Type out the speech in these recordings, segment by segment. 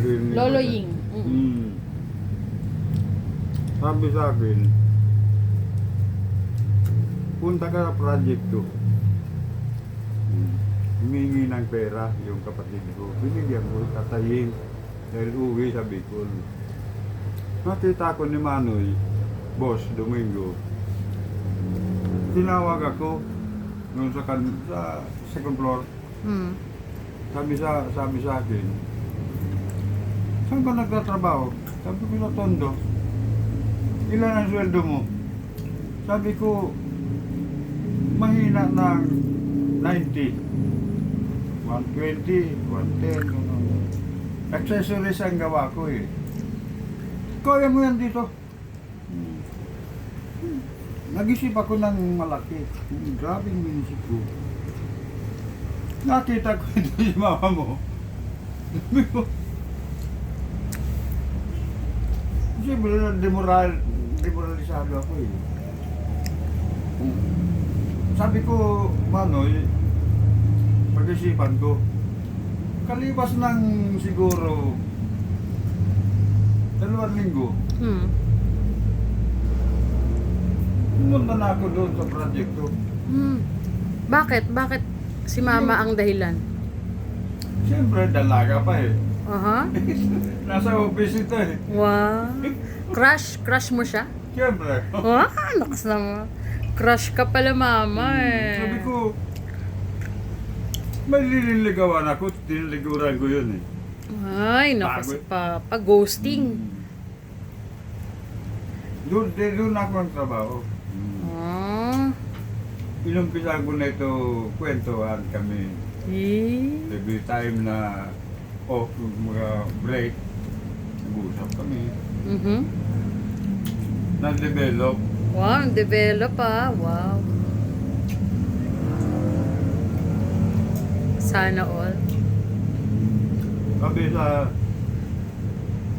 narinig Lolo ko. Ying. Sabi sa akin, punta ka sa project to. Humingi ng pera yung kapatid ko. Binigyan ko, tatayin. Dahil uwi sa Bicol. Nakita ko ni Manoy, Boss Domingo. Tinawag ako nung sa second floor. Sabi sa akin, saan ka nagtatrabaho? Sabi ko sa Tondo. Ilan ang sweldo mo? Sabi ko, mahina ng 90. 120, 110, accessories ang gawa ko eh. Kaya mo yan dito. Nag-isip ako ng malaki. Grabing minisip ko. Nakita ko ito si mama mo. Siyempre na demoralisado ako eh. Sabi ko, Manoy, pag-isipan ko, kalibas ng siguro 2 linggo, pumunta na ako doon sa proyekto. Bakit? Bakit si mama ang dahilan? Siyempre, dalaga pa eh. Aha. Nasa office ito eh. Wow. Crush mo siya? Siyempre. Wow, lakas naman. Crush ka pala mama eh. Sabi ko, may nililigawan ako, tiniliguran ko yun eh. Ay, naku si Papa. Ghosting. Doon ako ang trabaho. Ah. Inumpisa ko na ito, kwentuhan kami. Every time na off, mga break, nag-uusap kami. Na-develop. Wow, develop ah. Wow. Sana all.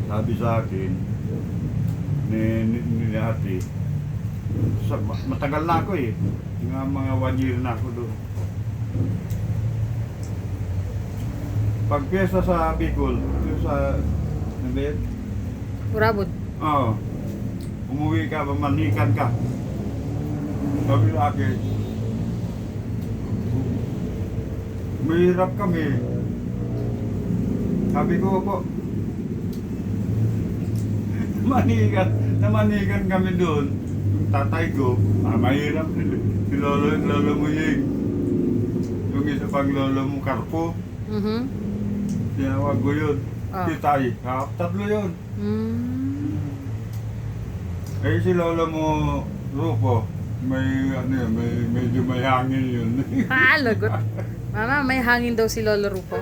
Sabi sa akin, ni ate, matagal na ako eh. Mga 1 year na ako doon. Pag pyesa sa Bicol, yung sa, nabit? Urabot. Oo. Umuwi ka, manikan ka. Sabi sa akin, mahirap kami. Sabi ko po, manikan kami doon. Yung tatay ko, mahirap. Si lolo mo yung isa pang lolo mo, Carpo. Tinawag ko yun. Si Tay, tatlo yun. Eh si lolo mo, Rupo, medyo may hangin yun. Lagot. Mama, may hangin daw si Lolo Rupo.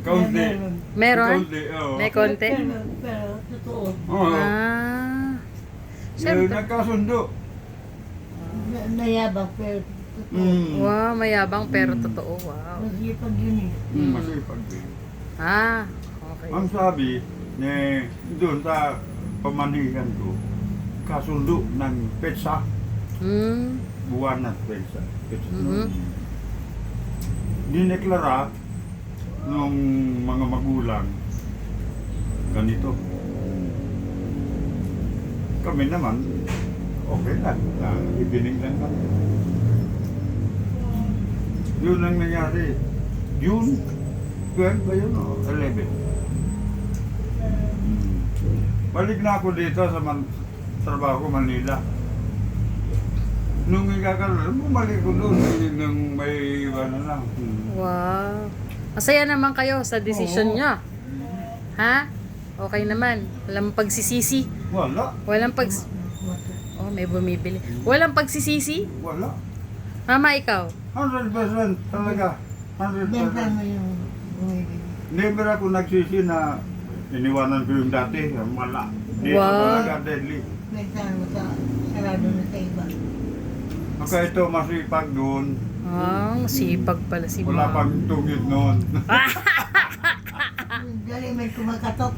Kaunti. Meron? Kaunti, oo. May konti? Pero totoo. Oo. Siyempre. Nagkasundo. Nayabang pero totoo. Wow, mayabang pero totoo. Wow. Masipag yun eh. Masipag din. Okay. Ang sabi, doon sa pamanihan ko, kasundo ng petsa. Buwan ng petsa. Dineklara nung mga magulang ganito. Kami naman, okay lang. Ibinig lang kami. Yun ang nangyari. June 12 ba yun o 11? Balik na ako dito sa trabaho ko Manila. Nung ikakaroon, bumalik ko doon nung may ano lang. Wow. Masaya naman kayo sa decision nyo. Ha? Okay naman. Walang pagsisisi. Wala. Walang Oh, may bumibili. Walang pagsisisi? Wala. Mama, ikaw? 100% talaga. 100%. Benta mo yung bumibili. Never ako nagsisi na iniwanan ko yung dati. Wala. Dito Wow. talaga deadly. Benta mo sa sarado na sa iba. Kaya ito masipag doon. Sipag pala si Wala Mama. pang tungit noon. Dali may kumakatok.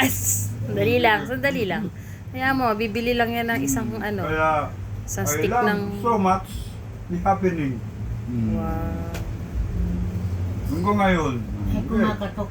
Sandali lang. Kaya mo, bibili lang yan ng isang Kaya isang I stick love ng... so much the happening. Wow. Hanggang ngayon. May kumakatok.